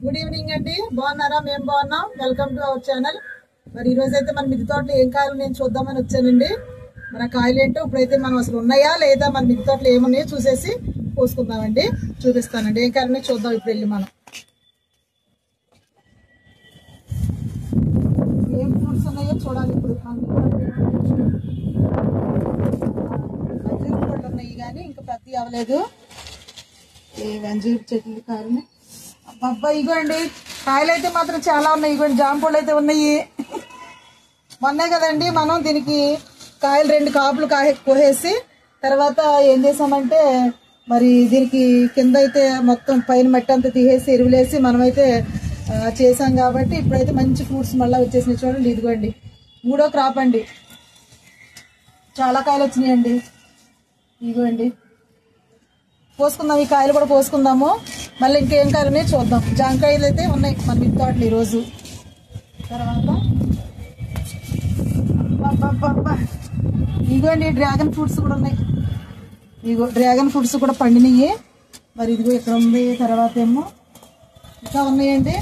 Good evening అండి. బాగున్నారా? మేము బాగున్నాం. Welcome to our channel. మరి ఈ రోజు అయితే మన మిద్దె తోటలో ఏం కాయలు నేను చూద్దామని వచ్చానండి. మన కాయలు ఏంటో ఇప్పుడైతే మనం అసలు ఉన్నాయా లేదా మన మిద్దె తోటలో ఏమున్నాయో చూసేసి పోసుకుందామండి. చూపిస్తానండి ఏం కాయలు ఉన్నాయో చూద్దాం. ఇప్పుడు వెళ్ళి మనం ఏం ఫ్రూట్స్ ఉన్నాయో చూడాలి. ఇప్పుడు అంజూరు పళ్ళు ఉన్నాయి కానీ ఇంకా పెద్ద అవ్వలేదు. ఏ అంజూరు చెట్లు కాయలు అబ్బా ఇగోండి. కాయలు అయితే మాత్రం చాలా ఉన్నాయి. ఇగోండి జామ పళ్ళు అయితే ఉన్నాయి. మొన్నే కదండి మనం దీనికి కాయలు 2 కాపులు కోసేసి తర్వాత ఏం చేసామంటే మరి దీనికి కింద అయితే మొత్తం పైన మట్టి అంతా తీసేసి ఎరువులేసి మనమైతే చేసాం కాబట్టి ఇప్పుడైతే మంచి ఫ్రూట్స్ మళ్ళీ వచ్చేసినాయి. చూడండి ఇదిగోండి 3వ క్రాప్ అండి. చాలా కాయలు వచ్చినాయండి. ఇదిగోండి పోసుకుందాం. ఈ కాయలు కూడా పోసుకుందాము. మళ్ళీ ఇంకేం కాయలు ఉన్నాయో చూద్దాం. జాంకాయలు అయితే ఉన్నాయి మన మిద్దె తోటలో ఈరోజు. తర్వాత ఇదిగోండి డ్రాగన్ ఫ్రూట్స్ కూడా ఉన్నాయి. ఇదిగో డ్రాగన్ ఫ్రూట్స్ కూడా పండినాయి. మరి ఇదిగో ఇక్కడ ఉంది. తర్వాత ఏమో ఇంకా ఉన్నాయండి.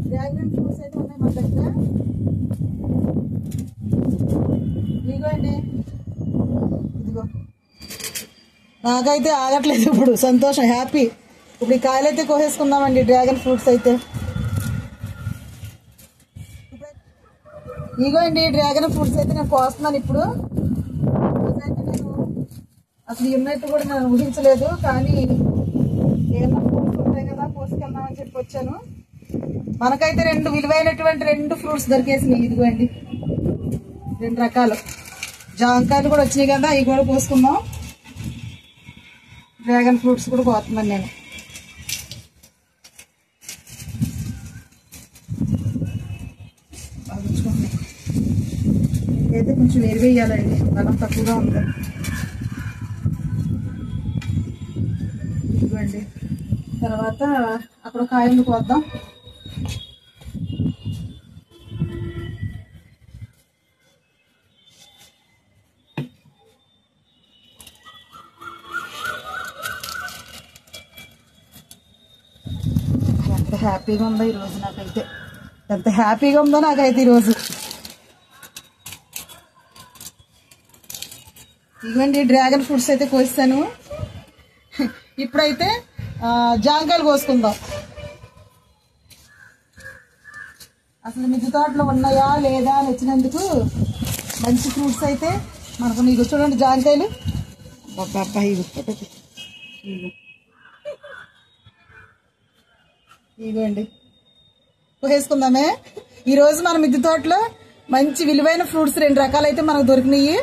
డ్రాగన్ ఫ్రూట్స్ అయితే ఉన్నాయి మన దగ్గర. ఇదిగోండి ఇదిగో నాకైతే ఆగట్లేదు ఇప్పుడు. సంతోషం, హ్యాపీ. ఇప్పుడు ఈ కాయలు అయితే కోసేసుకుందామండి. డ్రాగన్ ఫ్రూట్స్ అయితే ఇగోండి డ్రాగన్ ఫ్రూట్స్ అయితే నేను కోస్తున్నాను ఇప్పుడు. అయితే నేను అసలు ఉన్నట్టు కూడా నేను ఊహించలేదు. కానీ ఏమన్నా ఫ్రూట్స్ ఉంటాయి కదా కోసుకెళ్దామని చెప్పి వచ్చాను. మనకైతే 2 విలువైనటువంటి 2 ఫ్రూట్స్ దొరికేసినాయి. ఇదిగోండి 2 రకాలు జాంకాయలు కూడా వచ్చినాయి కదా. ఇవి కూడా కోసుకుందాం. డ్రాగన్ ఫ్రూట్స్ కూడా కోస్తున్నాను నేను. అయితే కొంచెం ఎరివేయాలండి, బలం తక్కువగా ఉంది. ఇదిగోండి తర్వాత అక్కడ కాయలు కోద్దాం. ఎంత హ్యాపీగా ఉందో ఈరోజు నాకైతే. ఎంత హ్యాపీగా ఉందో నాకైతే ఈరోజు. ఇవ్వండి డ్రాగన్ ఫ్రూట్స్ అయితే కోస్తాను. ఇప్పుడైతే జాంకాయలు కోసుకుందాం. అసలు మిద్దె తోటలో ఉన్నాయా లేదా అని వచ్చినందుకు మంచి ఫ్రూట్స్ అయితే మనకు. నీకు చూడండి జాంకాయలు. అబ్బాయి ఇదిగోండి కోసేసుకుందామే. ఈరోజు మన మిద్దె తోటలో మంచి విలువైన ఫ్రూట్స్ 2 రకాలు అయితే మనకు దొరికినాయి.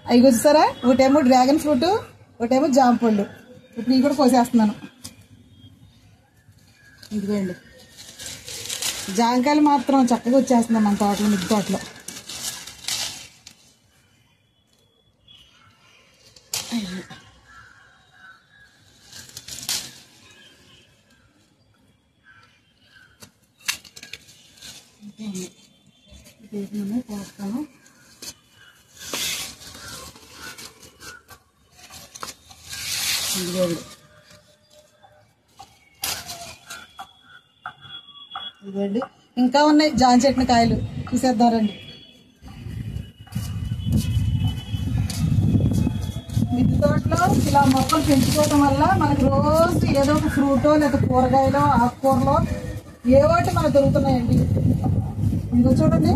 అవి చూసారా? ఒకటేమో డ్రాగన్ ఫ్రూట్, ఒకటేమో జామ పళ్ళు. ఇప్పుడు ఇవి కూడా కోసేస్తున్నాను. ఇదిగోండి జాంకాయలు మాత్రం చక్కగా వచ్చేస్తున్నాం మన తోటలో, మిద్దె తోటలో. పోస్తాను. ఇదిగోండి ఇంకా ఉన్నాయి జామ చెట్టు కాయలు. చూసేద్దాం రండి. మిద్దె తోటలో ఇలా మొక్కలు పెంచుకోవడం వల్ల మనకు రోజు ఏదో ఒక ఫ్రూటో లేదా కూరగాయలో ఆకుకూరలో ఏవోటి మనకు దొరుకుతున్నాయండి. ఇదిగో చూడండి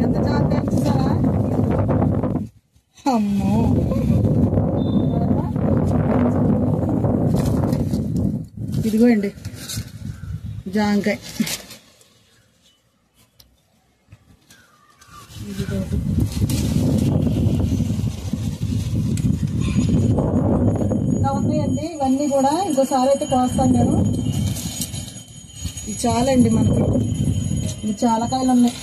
ఎంత జాగ్రత్త చూసారా? అమ్మో ఇదిగోండి జాంకాయ. ఇంకా ఉన్నాయండి ఇవన్నీ కూడా. ఇంకోసారి అయితే కోస్తాను నేను. ఇది చాలండి మనకి. ఇది చాలా కాయలు ఉన్నాయి.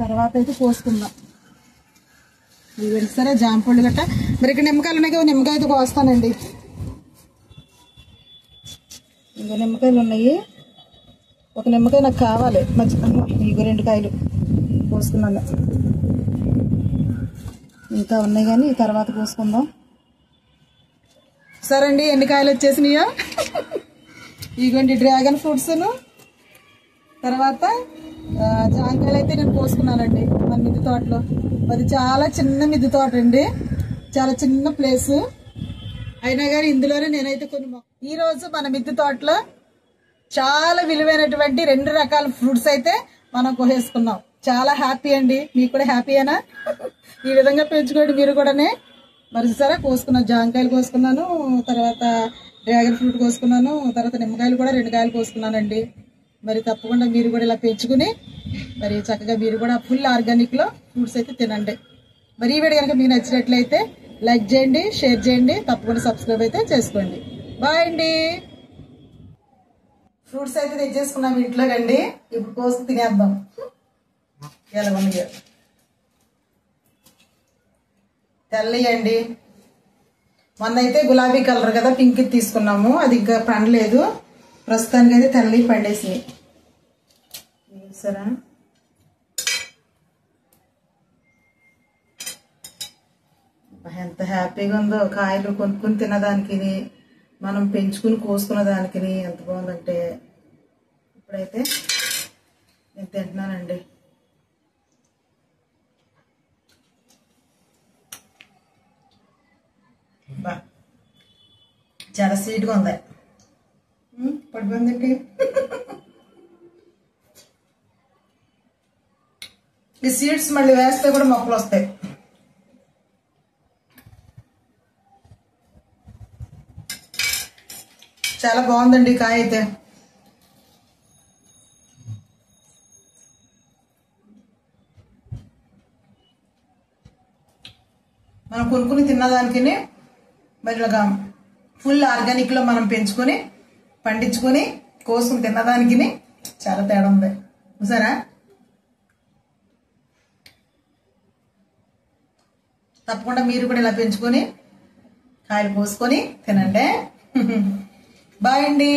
తర్వాత అయితే కోసుకుందాం. ఇవి సరే జామ పళ్ళు గట్ట. మరి ఇక్కడ నిమ్మకాయలు ఉన్నాయి కదా, నిమ్మకాయ అయితే కోస్తానండి. ఇంకా నిమ్మకాయలు ఉన్నాయి. ఒక నిమ్మకాయ నాకు కావాలి. మధ్య ఇగో 2 కాయలు కోసుకున్నాను. ఇంకా ఉన్నాయి కానీ తర్వాత కోసుకుందాం. సరే అండి, ఎన్ని కాయలు వచ్చేసినాయో. ఇదిగోండి డ్రాగన్ ఫ్రూట్స్ను, తర్వాత జాంకాయలు అయితే నేను కోసుకున్నానండి మన మిద్దె తోటలో. అది చాలా చిన్న మిద్దె తోట అండి, చాలా చిన్న ప్లేస్ అయినా కానీ ఇందులోనే నేనైతే కొన్ని ఈరోజు మన మిద్దె తోటలో చాలా విలువైనటువంటి 2 రకాల ఫ్రూట్స్ అయితే మనం కోసేసుకున్నాం. చాలా హ్యాపీ అండి. మీకు కూడా హ్యాపీయేనా? ఈ విధంగా పెంచుకోండి మీరు కూడానే. మరి సరే కోసుకున్నాను, జాంకాయలు కోసుకున్నాను, తర్వాత డ్రాగన్ ఫ్రూట్ కోసుకున్నాను, తర్వాత నిమ్మకాయలు కూడా 2 కాయలు కోసుకున్నానండి. మరి తప్పకుండా మీరు కూడా ఇలా పెంచుకుని మరి చక్కగా మీరు కూడా ఫుల్ ఆర్గానిక్లో ఫ్రూట్స్ అయితే తినండి. మరి ఈ వీడియో కనుక మీకు నచ్చినట్లయితే లైక్ చేయండి, షేర్ చేయండి, తప్పకుండా సబ్స్క్రైబ్ అయితే చేసుకోండి. బాయ్ అండి. ఫ్రూట్స్ అయితే తెచ్చేసుకున్నాం ఇంట్లోకండి. ఇప్పుడు కోసి తినేద్దాం. ఎలా ఉంది తెల్లయండి. మొన్న అయితే గులాబీ కలర్ కదా పింక్ తీసుకున్నాము, అది ఇంకా పండలేదు. ప్రస్తుతానికి అయితే తెల్లవి పండేసినాయి. సరే ఎంత హ్యాపీగా ఉందో కాయలు కొనుక్కుని తినదానికి, మనం పెంచుకుని కోసుకున్న దానికి ఎంత బాగుందంటే. ఇప్పుడైతే నేను తింటున్నానండి. బా చాలా స్వీట్గా ఉంది. పడిపోయిందండి. ఈ సీడ్స్ మళ్ళీ వేస్తే కూడా మొక్కలు వస్తాయి. చాలా బాగుందండి కాయ అయితే. మనం కొనుక్కుని తిన్నదానికి మరి ఇలాగా ఫుల్ ఆర్గానిక్లో మనం పెంచుకొని పండించుకొని కోసుకుని తిన్నదానికి చాలా తేడా ఉంది చూసారా. తప్పకుండా మీరు కూడా ఇలా పెంచుకొని కాయలు కోసుకొని తినండి. బాయ్ అండి.